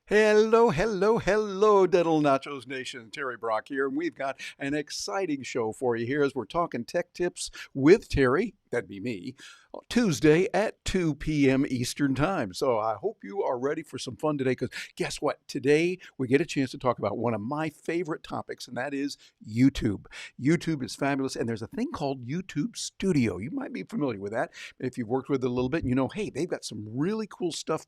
Hello, hello, hello, Dental Nachos Nation. Terry Brock here, and we've got an exciting show for you here as we're talking tech tips with Terry, that'd be me, Tuesday at 2 p.m. Eastern Time. So I hope you are ready for some fun today, because guess what? Today we get a chance to talk about one of my favorite topics, and that is YouTube. YouTube is fabulous, and there's a thing called YouTube Studio. You might be familiar with that if you've worked with it a little bit. You know, hey, they've got some really cool stuff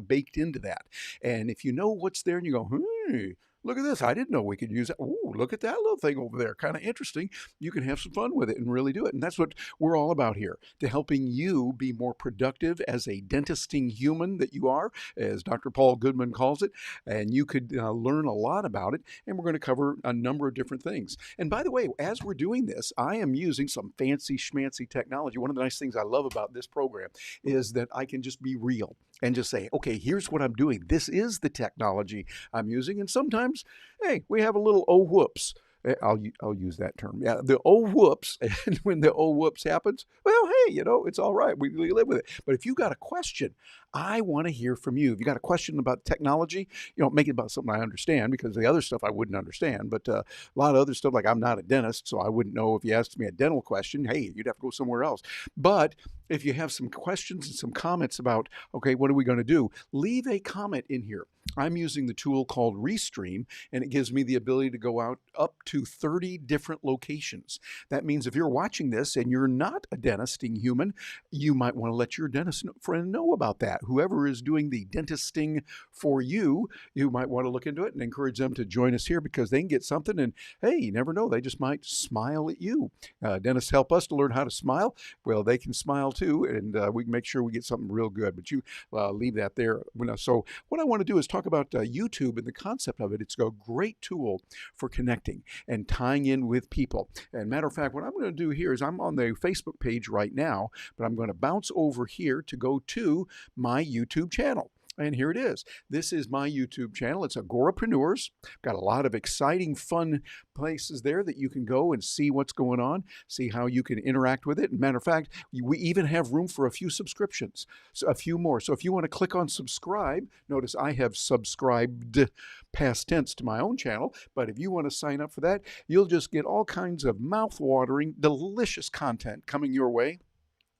baked into that. And if you know what's there and you go, hey, look at this, I didn't know we could use that. Ooh, look at that little thing over there, kind of interesting. You can have some fun with it and really do it. And that's what we're all about here, to helping you be more productive as a dentisting human that you are, as Dr. Paul Goodman calls it. And you could learn a lot about it. And we're going to cover a number of different things. And by the way, as we're doing this, I am using some fancy schmancy technology. One of the nice things I love about this program is that I can just be real and just say, okay, here's what I'm doing. This is the technology I'm using. And sometimes, hey, we have a little oh whoops. I'll use that term. Yeah, the oh whoops. And when the oh whoops happens, well, hey, you know, it's all right. We live with it. But if you've got a question, I want to hear from you. If you got a question about technology, you know, make it about something I understand, because the other stuff I wouldn't understand. But a lot of other stuff, like I'm not a dentist, so I wouldn't know if you asked me a dental question. Hey, you'd have to go somewhere else. But if you have some questions and some comments about, okay, what are we going to do? Leave a comment in here. I'm using the tool called Restream, and it gives me the ability to go out up to 30 different locations. That means if you're watching this and you're not a dentisting human, you might want to let your dentist friend know about that. Whoever is doing the dentisting for you, you might want to look into it and encourage them to join us here, because they can get something, and hey, you never know, they just might smile at you. Dentists help us to learn how to smile. Well, they can smile too, and we can make sure we get something real good. But you leave that there. So what I want to do is talk about YouTube and the concept of it. It's a great tool for connecting and tying in with people. And matter of fact, what I'm going to do here is I'm on the Facebook page right now, but I'm going to bounce over here to go to my YouTube channel. And here it is. This is my YouTube channel. It's Agorapreneurs. Got a lot of exciting, fun places there that you can go and see what's going on, see how you can interact with it. And matter of fact, we even have room for a few subscriptions, so a few more. So if you want to click on subscribe, notice I have subscribed past tense to my own channel. But if you want to sign up for that, you'll just get all kinds of mouth-watering, delicious content coming your way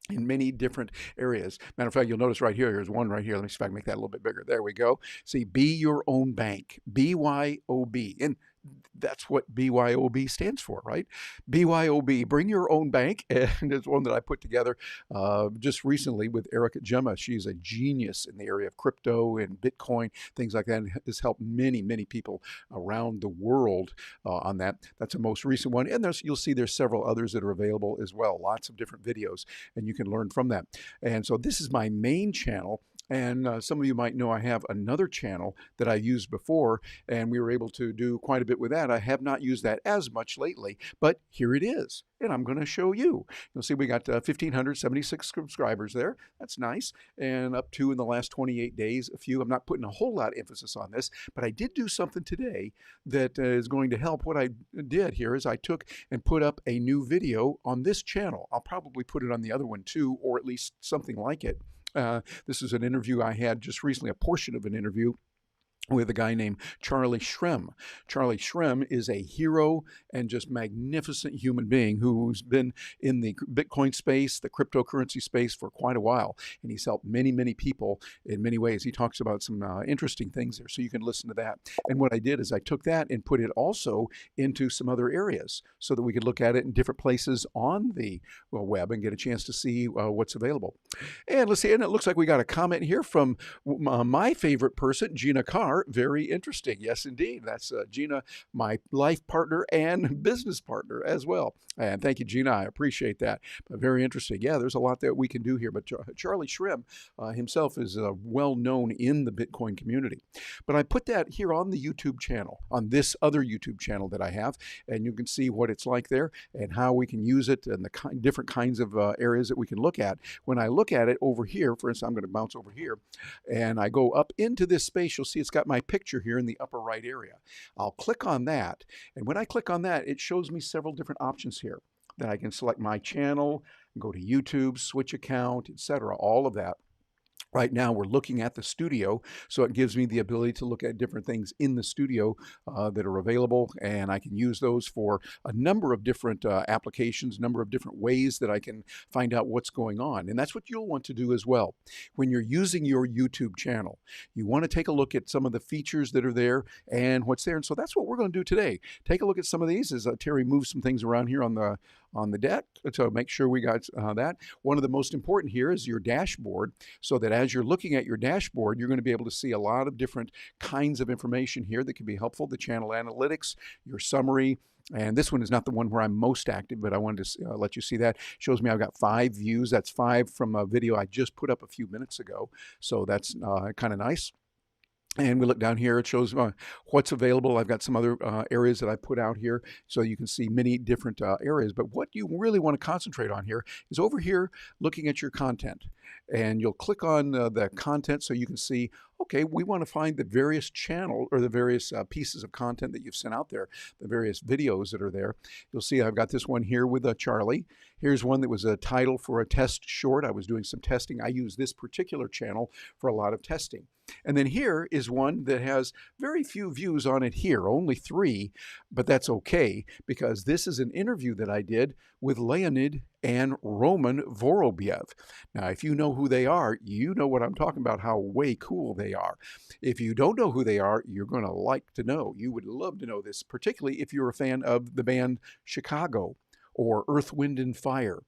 in many different areas. Matter of fact, you'll notice right here, here's one right here. Let me see if I can make that a little bit bigger. There we go. See, Be Your Own Bank, BYOB. And that's what BYOB stands for, right? BYOB, Bring Your Own Bank. And it's one that I put together just recently with Erica Gemma. She's a genius in the area of crypto and Bitcoin, things like that, and has helped many, many people around the world on that. That's the most recent one. And you'll see there's several others that are available as well. Lots of different videos, and you can learn from that. And so this is my main channel. And some of you might know I have another channel that I used before, and we were able to do quite a bit with that. I have not used that as much lately, but here it is. And I'm going to show you. You'll see we got 1,576 subscribers there. That's nice. And up to, in the last 28 days, a few. I'm not putting a whole lot of emphasis on this, but I did do something today that is going to help. What I did here is I took and put up a new video on this channel. I'll probably put it on the other one too, or at least something like it. This is an interview I had just recently, a portion of an interview with a guy named Charlie Shrem. Charlie Shrem is a hero and just magnificent human being who's been in the Bitcoin space, the cryptocurrency space for quite a while. And he's helped many, many people in many ways. He talks about some interesting things there, so you can listen to that. And what I did is I took that and put it also into some other areas so that we could look at it in different places on the web and get a chance to see what's available. And let's see, and it looks like we got a comment here from my favorite person, Gina Carr. Very interesting. Yes, indeed. That's Gina, my life partner and business partner as well. And thank you, Gina. I appreciate that. But very interesting. Yeah, there's a lot that we can do here. But Charlie Shrem himself is well known in the Bitcoin community. But I put that here on the YouTube channel, on this other YouTube channel that I have. And you can see what it's like there and how we can use it and the different kinds of areas that we can look at. When I look at it over here, for instance, I'm going to bounce over here and I go up into this space, you'll see it's got my picture here in the upper right area. I'll click on that, and when I click on that, it shows me several different options here that I can select my channel, go to YouTube, switch account, etc. All of that. Right now, we're looking at the studio, so it gives me the ability to look at different things in the studio that are available, and I can use those for a number of different applications, number of different ways that I can find out what's going on. And that's what you'll want to do as well. When you're using your YouTube channel, you want to take a look at some of the features that are there and what's there. And so that's what we're going to do today. Take a look at some of these as Terry moves some things around here on the deck to make sure we got that. One of the most important here is your dashboard, so that as you're looking at your dashboard, you're going to be able to see a lot of different kinds of information here that can be helpful. The channel analytics, your summary, and this one is not the one where I'm most active, but I wanted to let you see that. Shows me I've got 5 views. That's 5 from a video I just put up a few minutes ago. So that's kind of nice. And we look down here, it shows what's available. I've got some other areas that I put out here, so you can see many different areas. But what you really want to concentrate on here is over here looking at your content. And you'll click on the content so you can see, okay, we want to find the various channel or the various pieces of content that you've sent out there, the various videos that are there. You'll see I've got this one here with Charlie. Here's one that was a title for a test short. I was doing some testing. I use this particular channel for a lot of testing. And then here is one that has very few views on it here, only 3, but that's okay because this is an interview that I did with Leonid and Roman Vorobiev. Now, if you know who they are, you know what I'm talking about, how way cool they are. If you don't know who they are, you're going to like to know. You would love to know this, particularly if you're a fan of the band Chicago or Earth, Wind, and Fire,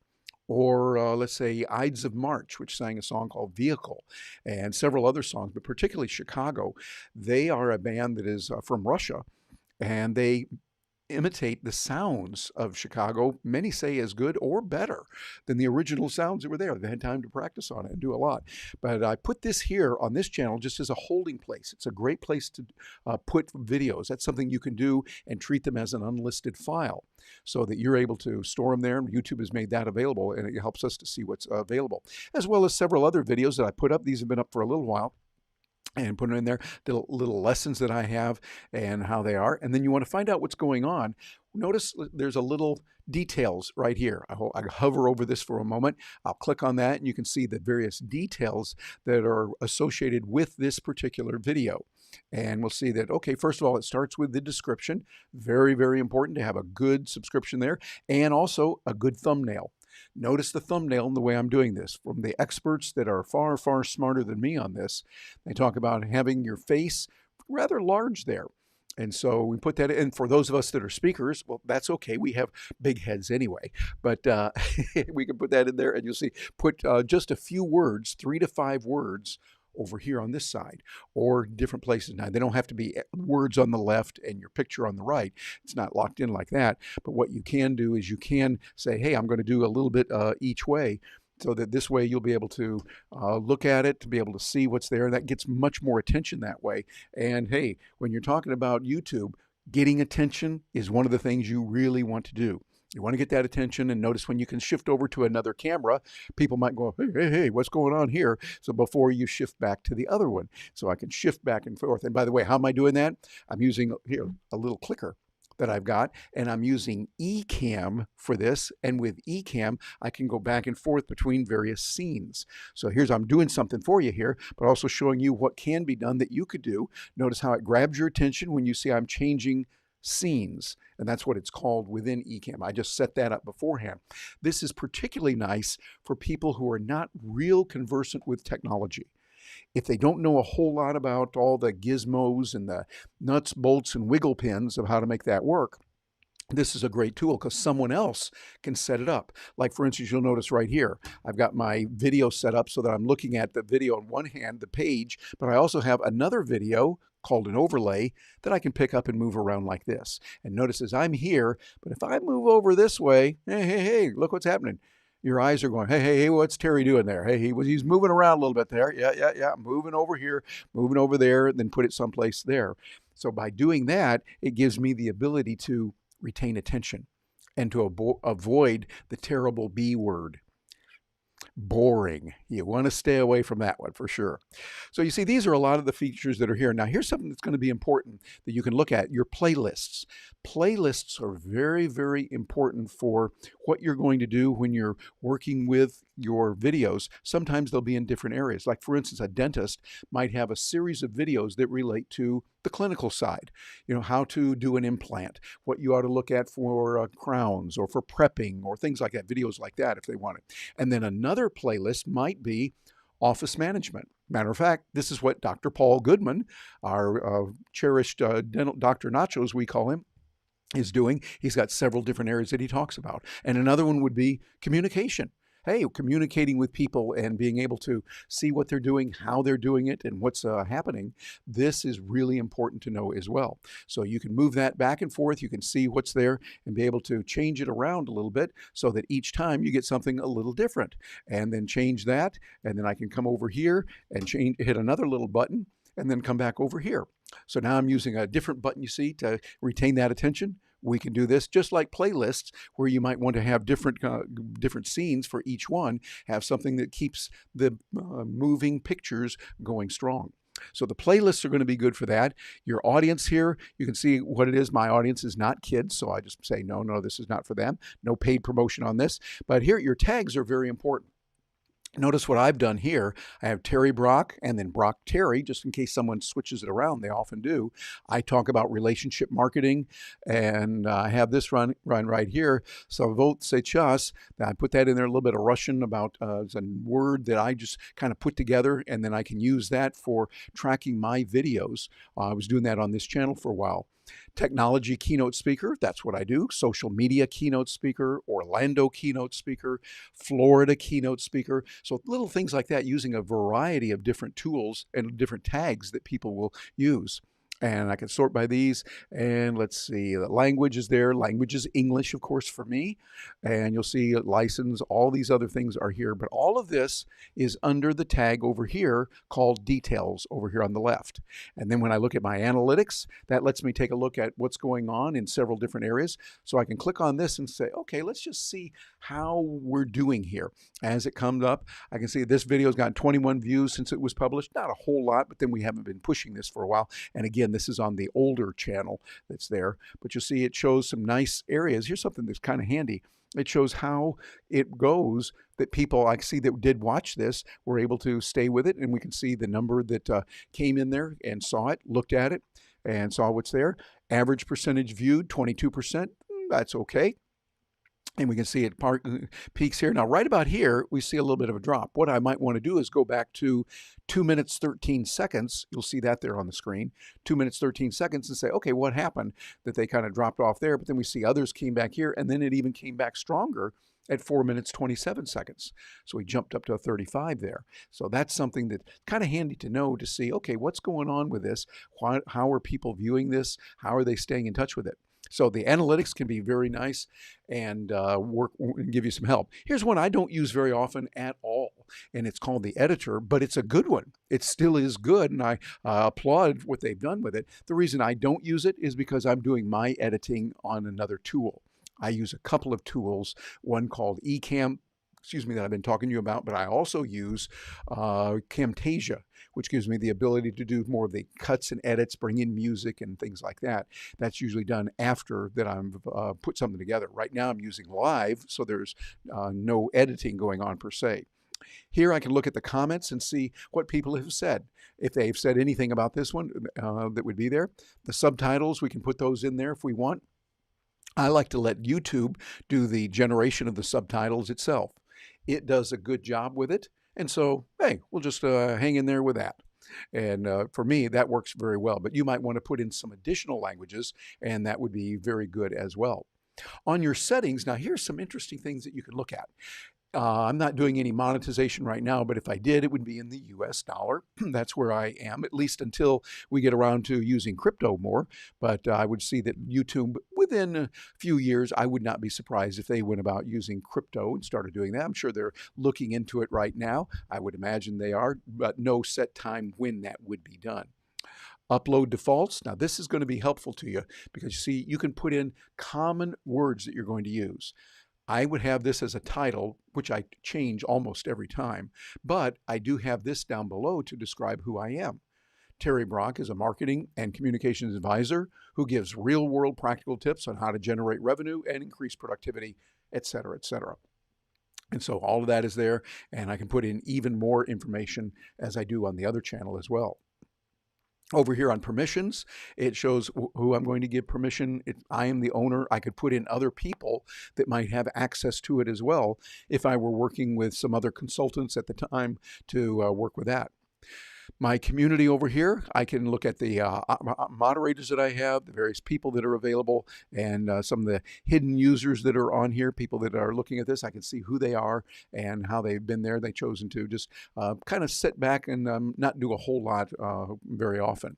or let's say Ides of March, which sang a song called Vehicle, and several other songs, but particularly Chicago. They are a band that is from Russia, and they imitate the sounds of Chicago, many say as good or better than the original sounds that were there. They had time to practice on it and do a lot. But I put this here on this channel just as a holding place. It's a great place to put videos. That's something you can do and treat them as an unlisted file so that you're able to store them there. YouTube has made that available, and it helps us to see what's available, as well as several other videos that I put up. These have been up for a little while, and put them in there, the little lessons that I have and how they are. And then you want to find out what's going on. Notice there's a little details right here. I hover over this for a moment. I'll click on that, and you can see the various details that are associated with this particular video. And we'll see that, okay, first of all, it starts with the description. Very, very important to have a good subscription there, and also a good thumbnail. Notice the thumbnail and the way I'm doing this. From the experts that are far, far smarter than me on this, they talk about having your face rather large there. And so we put that in. For those of us that are speakers, well, that's okay. We have big heads anyway. But we can put that in there, and you'll see, put just a few words, 3 to 5 words, over here on this side, or different places. Now, they don't have to be words on the left and your picture on the right. It's not locked in like that. But what you can do is you can say, hey, I'm going to do a little bit each way, so that this way you'll be able to look at it, to be able to see what's there. That gets much more attention that way. And hey, when you're talking about YouTube, getting attention is one of the things you really want to do. You want to get that attention, and notice when you can shift over to another camera, people might go, hey, what's going on here? So before you shift back to the other one, so I can shift back and forth. And by the way, how am I doing that? I'm using here a little clicker that I've got, and I'm using Ecamm for this. And with Ecamm, I can go back and forth between various scenes. So here's, I'm doing something for you here, but also showing you what can be done that you could do. Notice how it grabs your attention when you see I'm changing scenes, and that's what it's called within Ecamm. I just set that up beforehand. This is particularly nice for people who are not real conversant with technology. If they don't know a whole lot about all the gizmos and the nuts, bolts, and wiggle pins of how to make that work, this is a great tool because someone else can set it up. Like, for instance, you'll notice right here, I've got my video set up so that I'm looking at the video on one hand, the page, but I also have another video called an overlay that I can pick up and move around like this. And notice as I'm here, but if I move over this way, hey, look what's happening. Your eyes are going, hey, what's Terry doing there? Hey, he's moving around a little bit there. Yeah, moving over here, moving over there, then put it someplace there. So by doing that, it gives me the ability to retain attention and to avoid the terrible B word. boring. You want to stay away from that one for sure. So you see, these are a lot of the features that are here. Now, here's something that's going to be important that you can look at, your playlists. Playlists are very, very important for what you're going to do when you're working with your videos. Sometimes they'll be in different areas. Like, for instance, a dentist might have a series of videos that relate to the clinical side, how to do an implant, what you ought to look at for crowns or for prepping or things like that, videos like that if they want it. And then another playlist might be office management. Matter of fact, this is what Dr. Paul Goodman, our cherished dental Dr. Nachos, we call him, is doing. He's got several different areas that he talks about. And another one would be communication. Hey, communicating with people and being able to see what they're doing, how they're doing it, and what's happening. This is really important to know as well. So you can move that back and forth. You can see what's there and be able to change it around a little bit so that each time you get something a little different. And then change that, and then I can come over here and hit another little button, and then come back over here. So now I'm using a different button, you see, to retain that attention. We can do this just like playlists, where you might want to have different scenes for each one, have something that keeps the moving pictures going strong. So the playlists are going to be good for that. Your audience here, you can see what it is. My audience is not kids, so I just say, no, this is not for them. No paid promotion on this. But here, your tags are very important. Notice what I've done here. I have Terry Brock and then Brock Terry, just in case someone switches it around. They often do. I talk about relationship marketing, and I have this run right here. So vote сейчас. I put that in there, a little bit of Russian about a word that I just kind of put together, and then I can use that for tracking my videos. I was doing that on this channel for a while. Technology keynote speaker, that's what I do. Social media keynote speaker, Orlando keynote speaker, Florida keynote speaker. So little things like that, using a variety of different tools and different tags that people will use. And I can sort by these, and let's see, the language is there. Language is English, of course, for me. And you'll see license, all these other things are here. But all of this is under the tag over here called details over here on the left. And then when I look at my analytics, that lets me take a look at what's going on in several different areas. So I can click on this and say, okay, let's just see how we're doing here. As it comes up, I can see this video's gotten 21 views since it was published. Not a whole lot, but then we haven't been pushing this for a while. And again, this is on the older channel that's there, but you'll see it shows some nice areas. Here's something that's kind of handy. It shows how it goes, that people I see that did watch this were able to stay with it, and we can see the number that came in there and saw it, looked at it, and saw what's there. Average percentage viewed, 22%. That's okay. And we can see it peaks here. Now, right about here, we see a little bit of a drop. What I might want to do is go back to 2 minutes, 13 seconds. You'll see that there on the screen, 2 minutes, 13 seconds, and say, okay, what happened that they kind of dropped off there? But then we see others came back here, and then it even came back stronger at 4 minutes, 27 seconds. So we jumped up to a 35 there. So that's something that's kind of handy to know, to see, okay, what's going on with this? How are people viewing this? How are they staying in touch with it? So the analytics can be very nice and work and give you some help. Here's one I don't use very often at all, and it's called the editor, but it's a good one. It still is good, and I applaud what they've done with it. The reason I don't use it is because I'm doing my editing on another tool. I use a couple of tools, one called Ecamm, that I've been talking to you about, but I also use Camtasia, which gives me the ability to do more of the cuts and edits, bring in music and things like that. That's usually done after that I've put something together. Right now I'm using Live, so there's no editing going on per se. Here I can look at the comments and see what people have said. If they've said anything about this one, that would be there. The subtitles, we can put those in there if we want. I like to let YouTube do the generation of the subtitles itself. It does a good job with it. And so, hey, we'll just hang in there with that. And for me, that works very well. But you might want to put in some additional languages, and that would be very good as well. On your settings, now here's some interesting things that you can look at. I'm not doing any monetization right now, but if I did, it would be in the US dollar. That's where I am, at least until we get around to using crypto more. But I would see that YouTube, within a few years, I would not be surprised if they went about using crypto and started doing that. I'm sure they're looking into it right now. I would imagine they are, but no set time when that would be done. Upload defaults. Now this is going to be helpful to you because you see, you can put in common words that you're going to use. I would have this as a title, which I change almost every time, but I do have this down below to describe who I am. Terry Brock is a marketing and communications advisor who gives real-world practical tips on how to generate revenue and increase productivity, et cetera, et cetera. And so all of that is there, and I can put in even more information as I do on the other channel as well. Over here on permissions, it shows who I'm going to give permission. I am the owner. I could put in other people that might have access to it as well if I were working with some other consultants at the time to work with that. My community over here, I can look at the moderators that I have, the various people that are available, and some of the hidden users that are on here, people that are looking at this. I can see who they are and how they've been there. They've chosen to just kind of sit back and not do a whole lot very often.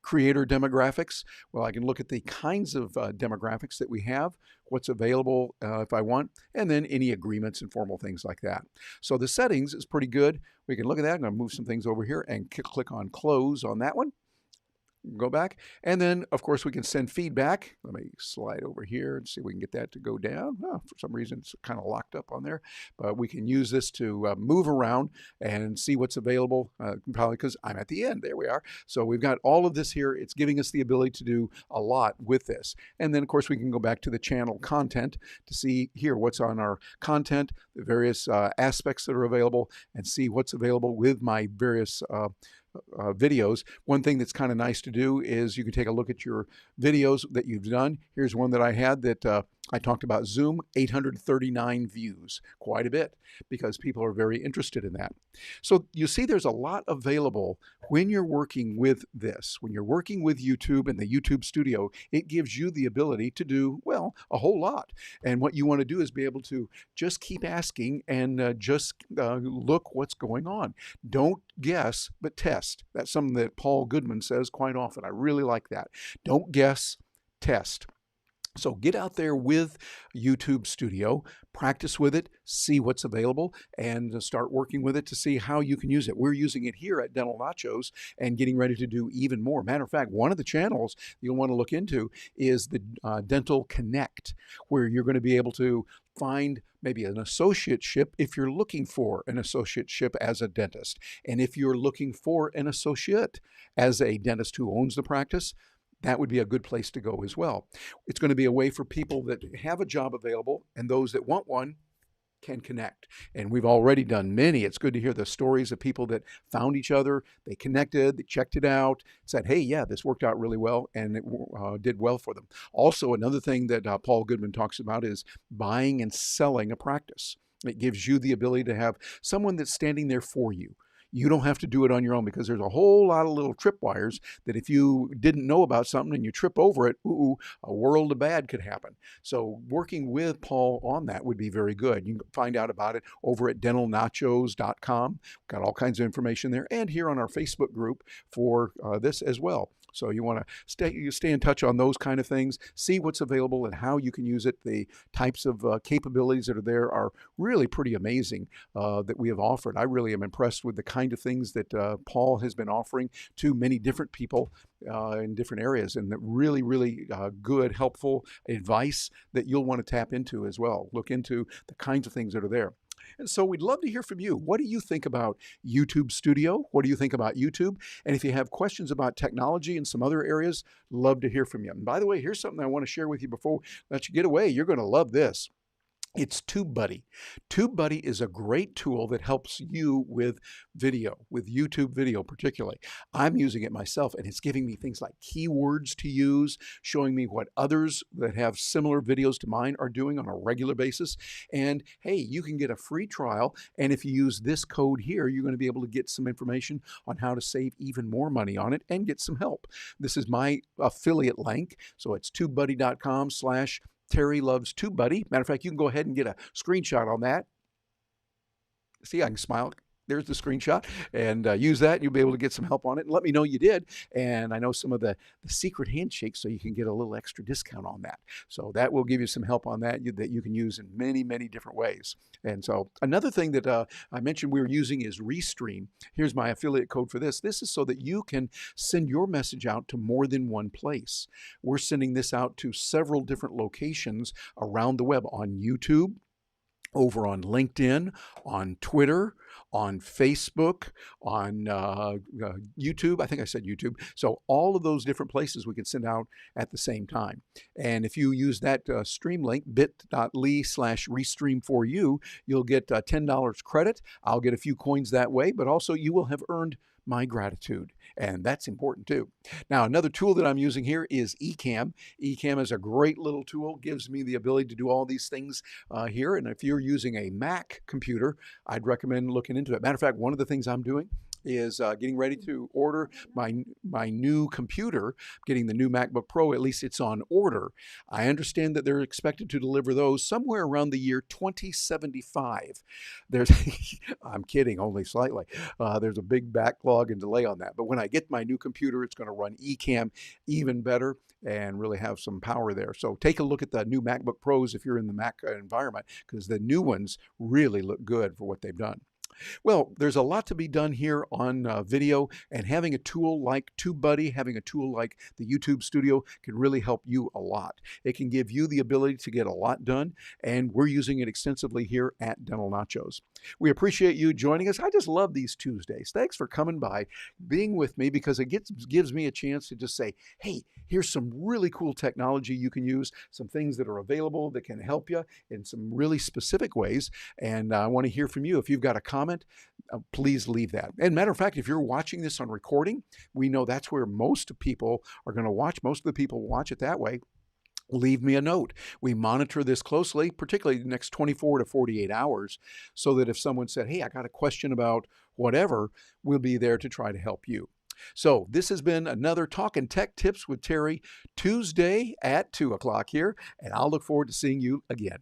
Creator demographics, well, I can look at the kinds of demographics that we have, what's available if I want, and then any agreements and formal things like that. So the settings is pretty good. We can look at that. I'm going to move some things over here and click on close on that one. Go back, and then of course we can send feedback. Let me slide over here and see if we can get that to go down. Oh, for some reason it's kind of locked up on there, but we can use this to move around and see what's available, probably because I'm at the end. There we are. So we've got all of this here. It's giving us the ability to do a lot with this. And then of course we can go back to the channel content to see here what's on our content, the various aspects that are available, and see what's available with my various videos. One thing that's kind of nice to do is you can take a look at your videos that you've done. Here's one that I had that I talked about Zoom, 839 views, quite a bit, because people are very interested in that. So you see there's a lot available when you're working with this. When you're working with YouTube and the YouTube Studio, it gives you the ability to do, well, a whole lot. And what you want to do is be able to just keep asking and just look what's going on. Don't guess, but test. That's something that Paul Goodman says quite often. I really like that. Don't guess, test. So get out there with YouTube Studio, practice with it, see what's available, and start working with it to see how you can use it. We're using it here at Dental Nachos and getting ready to do even more. Matter of fact, one of the channels you'll want to look into is the Dental Connect, where you're going to be able to find maybe an associateship if you're looking for an associateship as a dentist. And if you're looking for an associate as a dentist who owns the practice, that would be a good place to go as well. It's going to be a way for people that have a job available and those that want one can connect. And we've already done many. It's good to hear the stories of people that found each other, they connected, they checked it out, said, hey, yeah, this worked out really well, and it did well for them. Also, another thing that Paul Goodman talks about is buying and selling a practice. It gives you the ability to have someone that's standing there for you. You don't have to do it on your own, because there's a whole lot of little tripwires that if you didn't know about something and you trip over it, a world of bad could happen. So working with Paul on that would be very good. You can find out about it over at dentalnachos.com. Got all kinds of information there, and here on our Facebook group for this as well. So you want to stay in touch on those kind of things, see what's available and how you can use it. The types of capabilities that are there are really pretty amazing that we have offered. I really am impressed with the kind of things that Paul has been offering to many different people in different areas, and that really, really good, helpful advice that you'll want to tap into as well. Look into the kinds of things that are there. And so we'd love to hear from you. What do you think about YouTube Studio? What do you think about YouTube? And if you have questions about technology and some other areas, love to hear from you. And by the way, here's something I want to share with you before I let you get away. You're going to love this. It's TubeBuddy. TubeBuddy is a great tool that helps you with video, with YouTube video particularly. I'm using it myself, and it's giving me things like keywords to use, showing me what others that have similar videos to mine are doing on a regular basis. And hey, you can get a free trial, and if you use this code here, you're going to be able to get some information on how to save even more money on it and get some help. This is my affiliate link, so it's tubebuddy.com/Terry Loves TubeBuddy. Matter of fact, you can go ahead and get a screenshot on that. See, I can smile. There's the screenshot, and use that, and you'll be able to get some help on it. And let me know you did. And I know some of the secret handshakes, so you can get a little extra discount on that. So that will give you some help on that that you can use in many, many different ways. And so another thing that I mentioned we were using is Restream. Here's my affiliate code for this. This is so that you can send your message out to more than one place. We're sending this out to several different locations around the web on YouTube, over on LinkedIn, on Twitter, on Facebook, on YouTube. I think I said YouTube. So all of those different places we can send out at the same time. And if you use that stream link, bit.ly/restream for you, you'll get $10 credit. I'll get a few coins that way, but also you will have earned my gratitude. And that's important too. Now, another tool that I'm using here is Ecamm. Ecamm is a great little tool, gives me the ability to do all these things here. And if you're using a Mac computer, I'd recommend looking into it. Matter of fact, one of the things I'm doing is getting ready to order my new computer, getting the new MacBook Pro. At least it's on order. I understand that they're expected to deliver those somewhere around the year 2075. There's, I'm kidding, only slightly. There's a big backlog and delay on that. But when I get my new computer, it's going to run Ecamm even better and really have some power there. So take a look at the new MacBook Pros if you're in the Mac environment, because the new ones really look good for what they've done. Well, there's a lot to be done here on video, and having a tool like TubeBuddy, having a tool like the YouTube Studio can really help you a lot. It can give you the ability to get a lot done, and we're using it extensively here at Dental Nachos. We appreciate you joining us. I just love these Tuesdays. Thanks for coming by, being with me, because it gives me a chance to just say, hey, here's some really cool technology you can use, some things that are available that can help you in some really specific ways, and I want to hear from you. If you've got a comment, please leave that. And matter of fact, if you're watching this on recording, we know that's where most people are going to watch. Most of the people watch it that way. Leave me a note. We monitor this closely, particularly the next 24 to 48 hours, so that if someone said, hey, I got a question about whatever, we'll be there to try to help you. So this has been another Talkin' Tech Tips with Terry, Tuesday at 2 o'clock here, and I'll look forward to seeing you again.